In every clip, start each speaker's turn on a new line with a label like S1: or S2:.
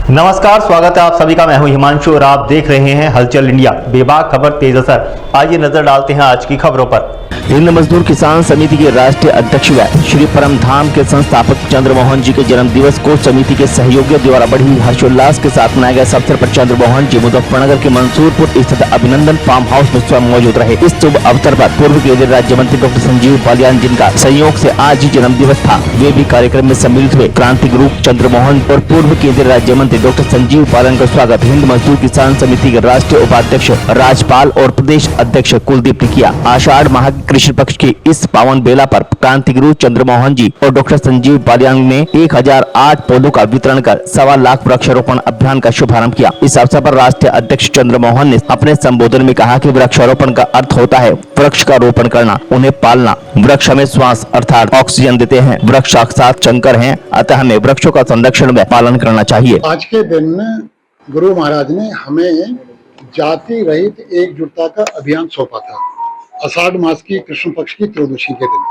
S1: नमस्कार, स्वागत है आप सभी का। मैं हूं हिमांशु और आप देख रहे हैं हलचल इंडिया। बेबाक खबर तेज असर। आइए नजर डालते हैं आज की खबरों पर।
S2: हिंद मजदूर किसान समिति के राष्ट्रीय अध्यक्ष व श्री परम धाम के संस्थापक चंद्रमोहन जी के जन्म दिवस को समिति के सहयोगियों द्वारा बड़ी हर्षोल्लास के साथ मनाया गया। इस अवसर पर चंद्रमोहन जी मुजफ्फरनगर के मंसूरपुर स्थित अभिनंदन फार्म हाउस में स्वयं मौजूद रहे। इस शुभ अवसर पर पूर्व केंद्रीय राज्य मंत्री डॉक्टर संजीव बालियान, जिनका संयोग से आज ही जन्म दिवस था, वे भी कार्यक्रम में सम्मिलित हुए। क्रांति गुरु चंद्रमोहन और पूर्व केंद्रीय राज्य मंत्री डॉक्टर संजीव बालियान का स्वागत हिंद मजदूर किसान समिति के राष्ट्रीय उपाध्यक्ष राजपाल और प्रदेश अध्यक्ष कुलदीप ने किया। आषाढ़ माह के कृष्ण पक्ष की इस पावन बेला पर क्रांति गुरु चंद्रमोहन जी और डॉक्टर संजीव बालियान ने 1008 पौधों का वितरण कर 1.25 लाख वृक्षारोपण अभियान का शुभारंभ किया। इस अवसर पर राष्ट्रीय अध्यक्ष चंद्रमोहन ने अपने संबोधन में कहा कि वृक्षारोपण का अर्थ होता है वृक्ष का रोपण करना, उन्हें पालना। वृक्ष हमें श्वास अर्थात ऑक्सीजन देते हैं। वृक्ष साक्षात शंकर हैं, अतः हमें वृक्षों का संरक्षण व पालन करना चाहिए।
S3: आज के दिन गुरु महाराज ने हमें जाति रहित एकजुटता का अभियान सौंपा था, आषाढ़ मास की कृष्ण पक्ष की त्रयोदशी के दिन।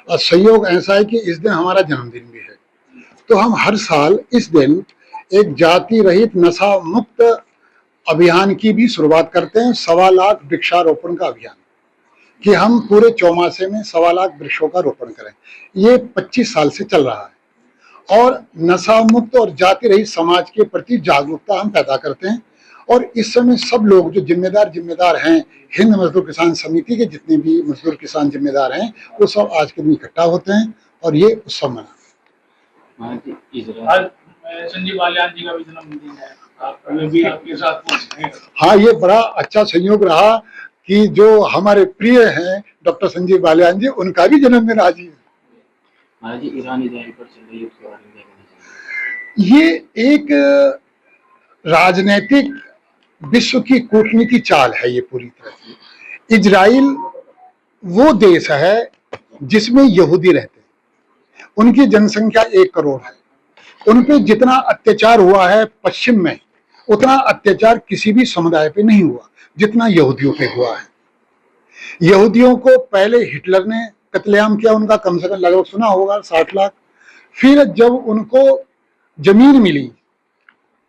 S3: और संयोग ऐसा है कि इस दिन हमारा जन्मदिन भी है, तो हम हर साल इस दिन एक जाति रहित नशा मुक्त अभियान की भी शुरुआत करते हैं। 1.25 लाख वृक्षारोपण का अभियान, कि हम पूरे चौमासे में 1.25 लाख वृक्षों का रोपण करें। ये 25 साल से चल रहा है और नशा मुक्त और जाति रहित समाज के प्रति जागरूकता हम पैदा करते हैं। और इस समय सब लोग जो जिम्मेदार हैं, हिंद मजदूर किसान समिति के जितने भी मजदूर किसान जिम्मेदार हैं, वो सब आज के दिन इकट्ठा होते हैं और ये उत्सव मनाते हैं।
S4: आज संजीव बालियान जी का भी जन्मदिन है, आप भी आपके साथ पहुंचे हैं।
S3: हाँ, ये बड़ा अच्छा संयोग रहा कि जो हमारे प्रिय हैं डॉक्टर संजीव बालियान जी, उनका भी जन्मदिन आज ही है।
S4: महाराज जी, ईरान इजराइल पर चल रही उसके बारे में क्या कहना चाहिए?
S3: ये एक राजनीतिक विश्व की कूटनीति चाल है ये पूरी तरह से। इजराइल वो देश है जिसमें यहूदी रहते हैं, उनकी जनसंख्या 1 करोड़ है। उन पे जितना अत्याचार हुआ है पश्चिम में, उतना अत्याचार किसी भी समुदाय पे नहीं हुआ जितना यहूदियों पे हुआ है। यहूदियों को पहले हिटलर ने कत्लेआम किया, उनका कम से कम लगभग सुना होगा 60 लाख। फिर जब उनको जमीन मिली,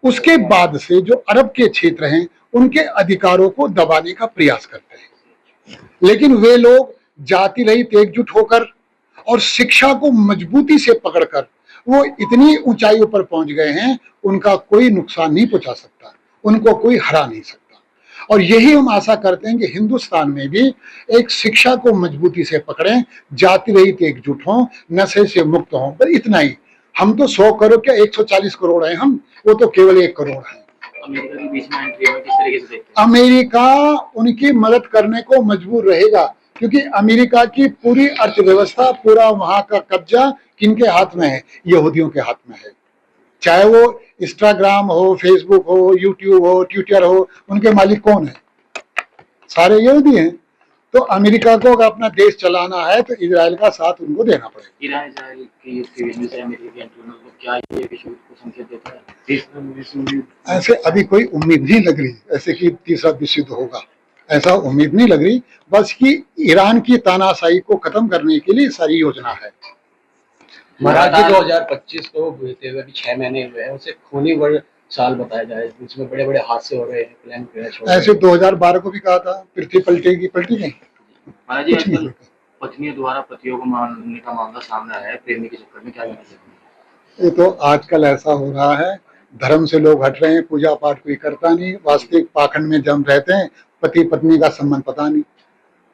S3: उसके बाद से जो अरब के क्षेत्र हैं उनके अधिकारों को दबाने का प्रयास करते हैं। लेकिन वे लोग जाति रहित एकजुट होकर और शिक्षा को मजबूती से पकड़कर वो इतनी ऊंचाइयों पर पहुंच गए हैं, उनका कोई नुकसान नहीं पहुंचा सकता, उनको कोई हरा नहीं सकता। और यही हम आशा करते हैं कि हिंदुस्तान में भी एक शिक्षा को मजबूती से पकड़ें, जाति रहित एकजुट हों, नशे से मुक्त हों। पर इतना ही, हम तो 100 करोड़ क्या 140 करोड़ हैं हम, वो तो केवल 1 करोड़ है।
S4: अमेरिका के बीच में एंट्री में किस तरीके से देखते हैं?
S3: अमेरिका उनकी मदद करने को मजबूर रहेगा, क्योंकि अमेरिका की पूरी अर्थव्यवस्था, पूरा वहां का कब्जा किनके हाथ में है? यहूदियों के हाथ में है। चाहे वो इंस्टाग्राम हो, फेसबुक हो, यूट्यूब हो, ट्विटर हो, उनके मालिक कौन है? सारे यहूदी हैं। तो अमेरिका को अगर अपना देश चलाना है तो इजराइल का साथ उनको देना पड़ेगा।
S4: ईरान इजराइल की युद्ध में से अमेरिका की एंट्री में क्या ये विश्व को संकेत देता है?
S3: ऐसे अभी कोई उम्मीद नहीं लग रही ऐसे कि तीसरा विश्व युद्ध होगा, ऐसा उम्मीद नहीं लग रही। बस कि ईरान की तानाशाही को खत्म करने के लिए सारी योजना है।
S5: महाराज जी 2025 को बीते हुए 6 महीने हुए हैं, उसे खूनी वर्ष साल बताया जाए, इसमें बड़े बड़े हादसे हो रहे हैं, प्लेन क्रैश हो रहे हैं।
S3: ऐसे 2012 को भी कहा था पृथ्वी पलटेगी, पलटी नहीं।
S4: महाराज जी, आजकल पत्नियों द्वारा पतियों को मारने का मामला सामने आया है, प्रेमी के चक्कर में, क्या कहना चाहिए?
S3: ये तो आजकल ऐसा हो रहा है, धर्म से लोग हट रहे हैं, पूजा पाठ कोई करता नहीं, वास्तविक पाखंड में जम रहते हैं, पति पत्नी का संबंध पता नहीं।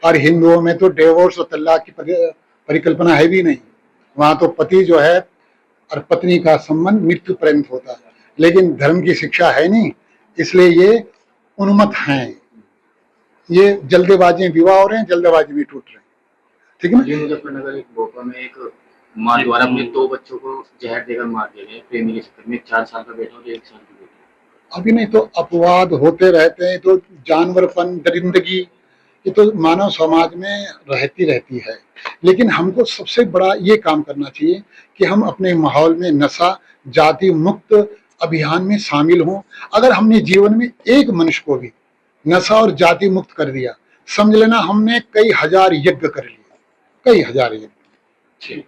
S3: और हिंदुओं में तो डिवोर्स और तलाक की परिकल्पना है भी नहीं। वहां तो पति जो है और पत्नी का संबंध मृत्यु पर्यंत होता है, लेकिन धर्म की शिक्षा है नहीं, इसलिए ये उन्मत्त हैं। ये जल्दबाजी में विवाह हो रहे हैं, जल्दबाजी में टूट रहे हैं। ठीक है ना?
S4: मुजफ्फरनगर एक भोपाल में एक माँ द्वारा अपने 2 बच्चों को जहर देकर मार दिया गया, प्रेमी के चक्कर में। 4 साल का बेटा और 1 साल की बेटी।
S3: अभी नहीं तो अपवाद होते रहते हैं, तो जानवरपन, दरिंदगी, ये तो मानव समाज में रहती है। लेकिन हमको सबसे बड़ा ये काम करना चाहिए कि हम अपने माहौल में नशा जाति मुक्त अभियान में शामिल हों। अगर हमने जीवन में एक मनुष्य को भी नशा और जाति मुक्त कर दिया, समझ लेना हमने कई हजार यज्ञ कर लिए, कई हजार यज्ञ।